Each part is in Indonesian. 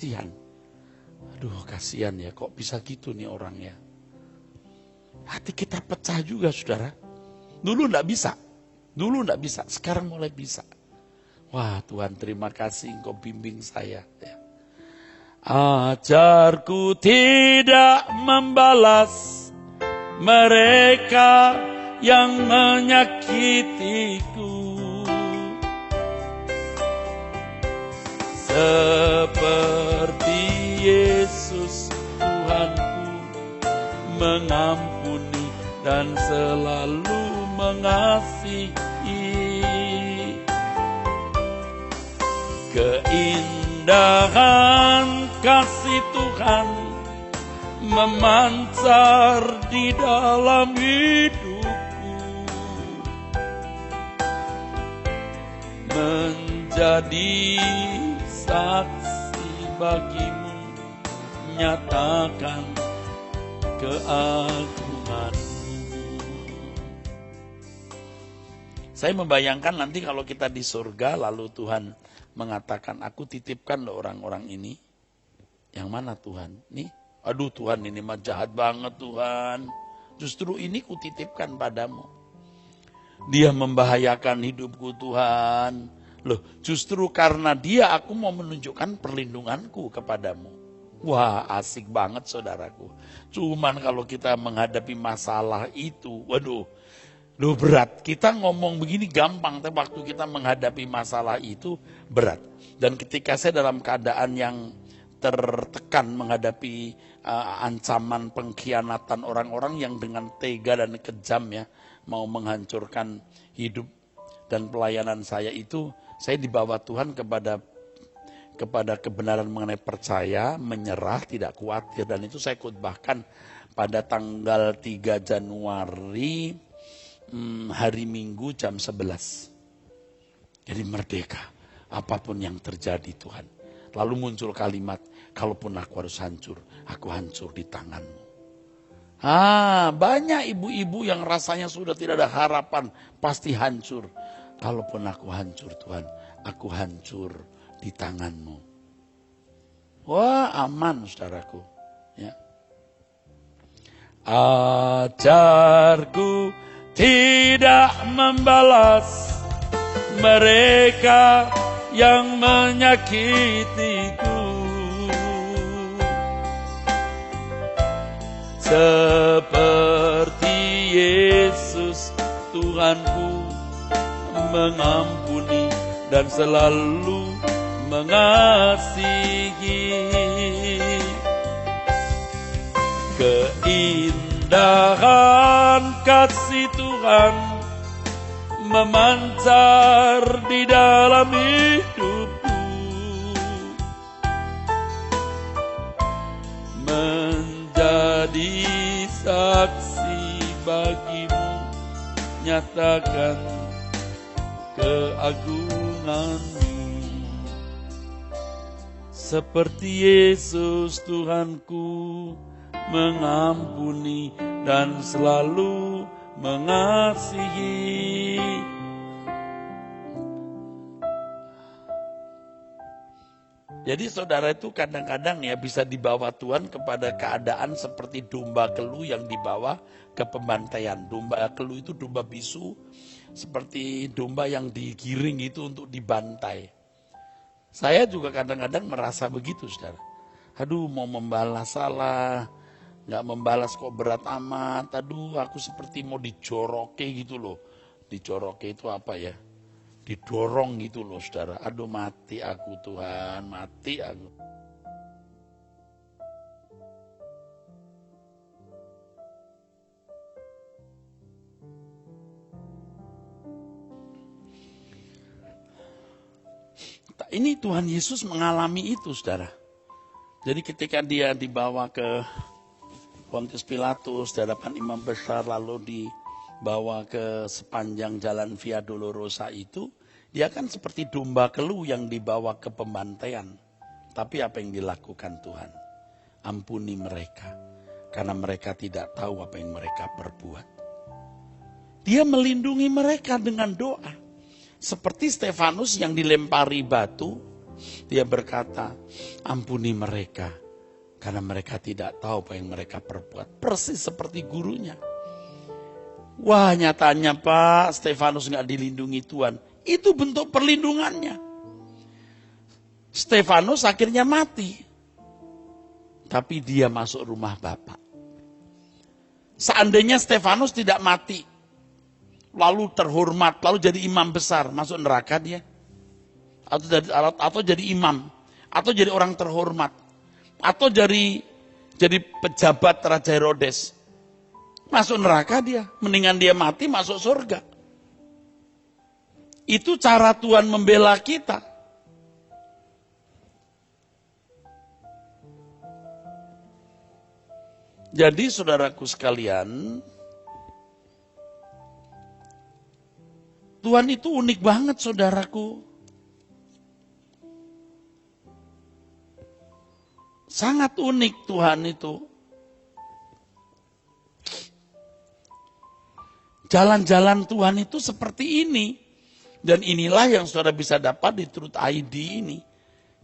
Kasihan. Aduh, kasihan ya, kok bisa gitu nih orangnya. Hati kita pecah juga, saudara. Dulu enggak bisa, sekarang mulai bisa. Wah, Tuhan, terima kasih Engkau bimbing saya. Ya. Ajarku tidak membalas mereka yang menyakitiku, seperti Yesus Tuhanku mengampuni dan selalu mengasihi. Keindahan kasih Tuhan memancar di dalam hidupku, menjadi saksi bagimu, nyatakan keagunganmu. Saya membayangkan nanti kalau kita di surga lalu Tuhan mengatakan, aku titipkan loh orang-orang ini. Yang mana Tuhan? Nih, aduh Tuhan, ini mah jahat banget Tuhan. Justru ini kutitipkan padamu. Dia membahayakan hidupku Tuhan. Loh, justru karena dia aku mau menunjukkan perlindunganku kepadamu. Wah, asik banget saudaraku. Cuman kalau kita menghadapi masalah itu, waduh, loh berat. Kita ngomong begini gampang, tapi waktu kita menghadapi masalah itu berat. Dan ketika saya dalam keadaan yang tertekan menghadapi ancaman pengkhianatan orang-orang yang dengan tega dan kejam ya, mau menghancurkan hidup dan pelayanan saya itu, saya dibawa Tuhan kepada kebenaran mengenai percaya, menyerah, tidak khawatir. Dan itu saya khotbahkan pada tanggal 3 Januari, hari Minggu jam 11. Jadi merdeka, apapun yang terjadi Tuhan. Lalu muncul kalimat, kalaupun aku harus hancur, aku hancur di tanganmu. Banyak ibu-ibu yang rasanya sudah tidak ada harapan, pasti hancur. Kalaupun aku hancur Tuhan, aku hancur di tanganmu. Wah, aman saudaraku. Ya. Ajarku tidak membalas mereka yang menyakitiku, seperti Yesus Tuhanku mengampuni dan selalu mengasihi. Keindahan kasih Tuhan memancar di dalam hidupku, menjadi saksi bagimu, nyatakan keagunganmu. Seperti Yesus Tuhanku mengampuni dan selalu mengasihi. Jadi saudara itu kadang-kadang ya bisa dibawa Tuhan kepada keadaan seperti domba kelu yang dibawa ke pembantaian. Domba kelu itu domba bisu, seperti domba yang digiring itu untuk dibantai. Saya juga kadang-kadang merasa begitu saudara. Aduh, mau membalas salah, gak membalas kok berat amat. Aduh, aku seperti mau dijoroke gitu loh. Dijoroke itu apa ya? Didorong gitu loh saudara. Aduh, mati aku Tuhan, mati aku. Ini Tuhan Yesus mengalami itu saudara. Jadi ketika dia dibawa ke Pontius Pilatus di hadapan imam besar, lalu dibawa ke sepanjang jalan Via Dolorosa itu, dia kan seperti domba kelu yang dibawa ke pembantaian. Tapi apa yang dilakukan Tuhan? Ampuni mereka, karena mereka tidak tahu apa yang mereka perbuat. Dia melindungi mereka dengan doa. Seperti Stefanus yang dilempari batu, Dia berkata, ampuni mereka, karena mereka tidak tahu apa yang mereka perbuat. Persis seperti gurunya. Wah, nyatanya Pak, Stefanus nggak dilindungi Tuhan. Itu bentuk perlindungannya. Stefanus akhirnya mati. Tapi dia masuk rumah Bapa. Seandainya Stefanus tidak mati, lalu terhormat, lalu jadi imam besar, masuk neraka dia. Atau jadi imam, atau jadi orang terhormat, atau jadi pejabat Raja Herodes. Masuk neraka dia, mendingan dia mati masuk surga. Itu cara Tuhan membela kita. Jadi saudaraku sekalian, Tuhan itu unik banget saudaraku. Sangat unik Tuhan itu. Jalan-jalan Tuhan itu seperti ini. Dan inilah yang saudara bisa dapat di Truth ID ini.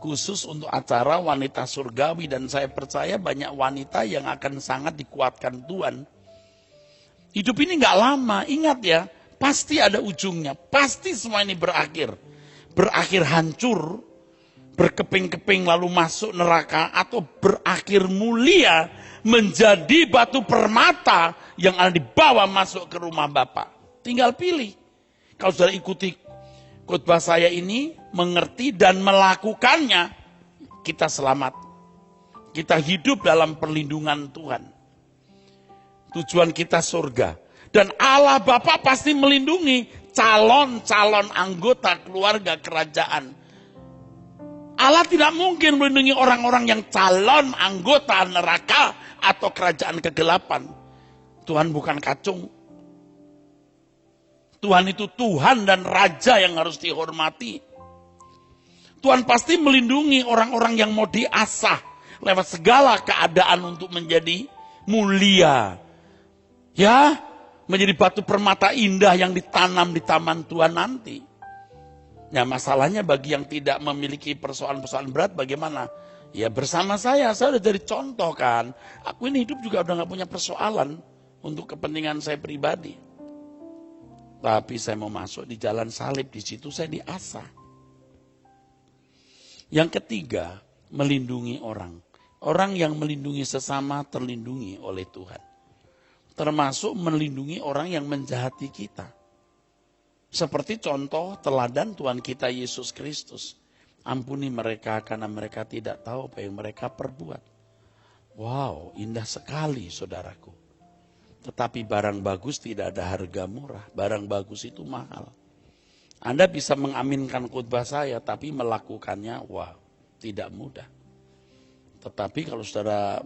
Khusus untuk acara wanita surgawi. Dan saya percaya banyak wanita yang akan sangat dikuatkan Tuhan. Hidup ini gak lama, ingat ya. Pasti ada ujungnya, pasti semua ini berakhir. Berakhir hancur, berkeping-keping lalu masuk neraka. Atau berakhir mulia, menjadi batu permata yang akan dibawa masuk ke rumah Bapa. Tinggal pilih. Kalau sudah ikuti khotbah saya ini, mengerti dan melakukannya, kita selamat. Kita hidup dalam perlindungan Tuhan. Tujuan kita surga. Dan Allah Bapa pasti melindungi calon-calon anggota keluarga kerajaan. Allah tidak mungkin melindungi orang-orang yang calon anggota neraka atau kerajaan kegelapan. Tuhan bukan kacung. Tuhan itu Tuhan dan Raja yang harus dihormati. Tuhan pasti melindungi orang-orang yang mau diasah lewat segala keadaan untuk menjadi mulia. Ya, menjadi batu permata indah yang ditanam di taman Tuhan nanti. Ya, masalahnya bagi yang tidak memiliki persoalan-persoalan berat bagaimana? Ya bersama saya udah jadi contoh kan. Aku ini hidup juga udah gak punya persoalan untuk kepentingan saya pribadi. Tapi saya mau masuk di jalan salib, di situ saya diasah. Yang ketiga, melindungi orang. Orang yang melindungi sesama terlindungi oleh Tuhan. Termasuk melindungi orang yang menjahati kita. Seperti contoh teladan Tuhan kita Yesus Kristus. Ampuni mereka karena mereka tidak tahu apa yang mereka perbuat. Wow, indah sekali saudaraku. Tetapi barang bagus tidak ada harga murah. Barang bagus itu mahal. Anda bisa mengaminkan khotbah saya, tapi melakukannya, wow, tidak mudah. Tetapi kalau saudara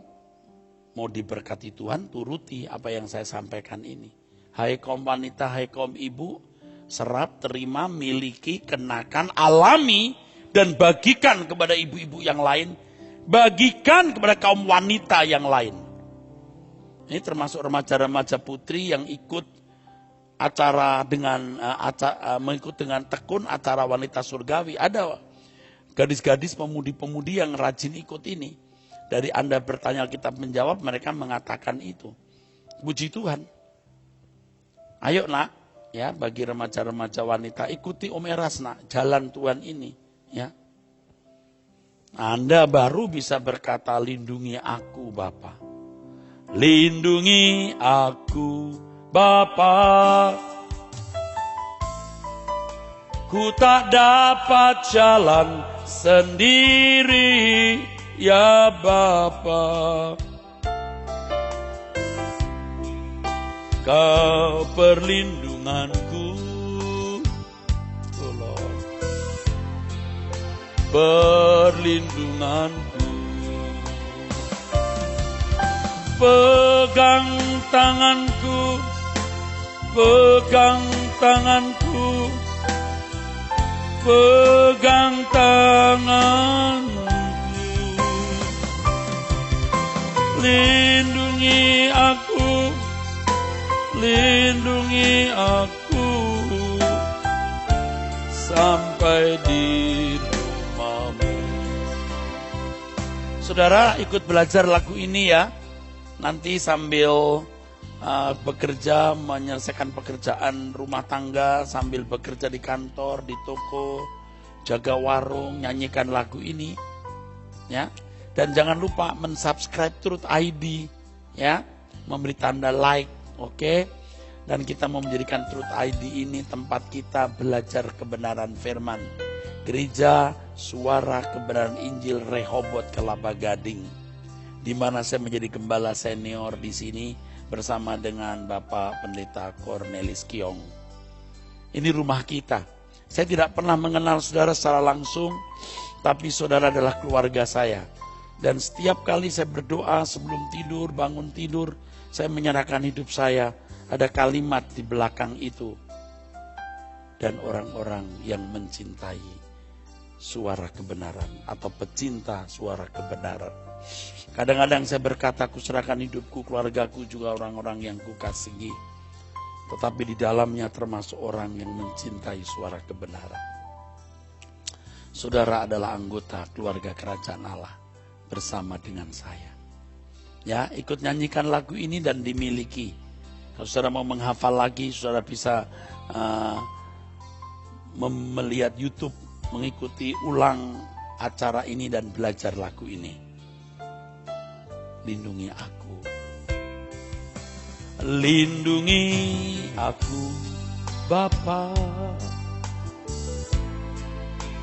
mau diberkati Tuhan, turuti apa yang saya sampaikan ini. Hai kaum wanita, hai kaum ibu, serap, terima, miliki, kenakan, alami, dan bagikan kepada ibu-ibu yang lain. Bagikan kepada kaum wanita yang lain. Ini termasuk remaja-remaja putri yang ikut acara mengikut dengan tekun acara wanita surgawi. Ada gadis-gadis pemudi-pemudi yang rajin ikut ini. Dari Anda bertanya Alkitab menjawab, mereka mengatakan itu. Puji Tuhan. Ayo nak, ya bagi remaja-remaja wanita, ikuti Om Eras nak, jalan Tuhan ini. Ya. Anda baru bisa berkata, lindungi aku Bapa. Lindungi aku Bapa, ku tak dapat jalan sendiri ya Bapa. Kau perlindunganku, oh Lord, perlindunganku. Pegang tanganku, pegang tanganku, pegang tanganku. Lindungi aku, lindungi aku, sampai di rumahmu. Saudara ikut belajar lagu ini ya. Nanti sambil bekerja, menyelesaikan pekerjaan rumah tangga, sambil bekerja di kantor, di toko, jaga warung, nyanyikan lagu ini. Ya. Dan jangan lupa mensubscribe Truth ID ya, memberi tanda like, oke? Dan kita mau menjadikan Truth ID ini tempat kita belajar kebenaran firman. Gereja Suara Kebenaran Injil Rehoboth Kelapa Gading, di mana saya menjadi gembala senior di sini bersama dengan Bapak Pendeta Cornelis Kiong. Ini rumah kita. Saya tidak pernah mengenal saudara secara langsung, tapi saudara adalah keluarga saya. Dan setiap kali saya berdoa sebelum tidur, bangun tidur, saya menyerahkan hidup saya. Ada kalimat di belakang itu. Dan orang-orang yang mencintai suara kebenaran atau pecinta suara kebenaran. Kadang-kadang saya berkata, aku serahkan hidupku, keluargaku, juga orang-orang yang kukasihi. Tetapi di dalamnya termasuk orang yang mencintai suara kebenaran. Saudara adalah anggota keluarga kerajaan Allah bersama dengan saya. Ya, ikut nyanyikan lagu ini dan dimiliki. Kalau saudara mau menghafal lagi, saudara bisa melihat YouTube, mengikuti ulang acara ini dan belajar lagu ini. Lindungi aku. Lindungi aku, Bapa.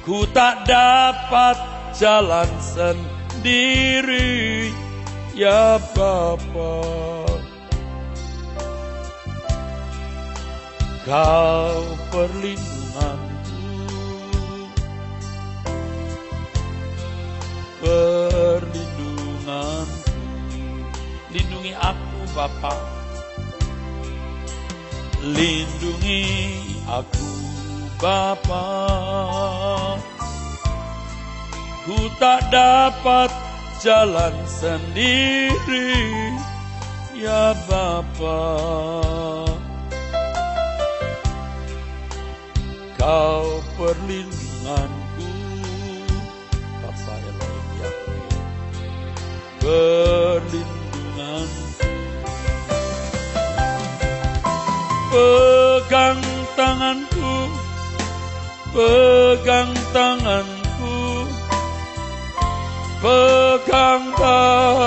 Ku tak dapat jalan sendiri, ya Bapa. Kau perlindunganku, perlindunganku. Lindungi aku, Bapa. Lindungi aku, Bapa. Ku tak dapat jalan sendiri, ya Bapa. Kau perlindunganku, Bapa Elohim Yahweh, perlindunganku. Pegang tanganku, pegang tanganku, pegang tanganku.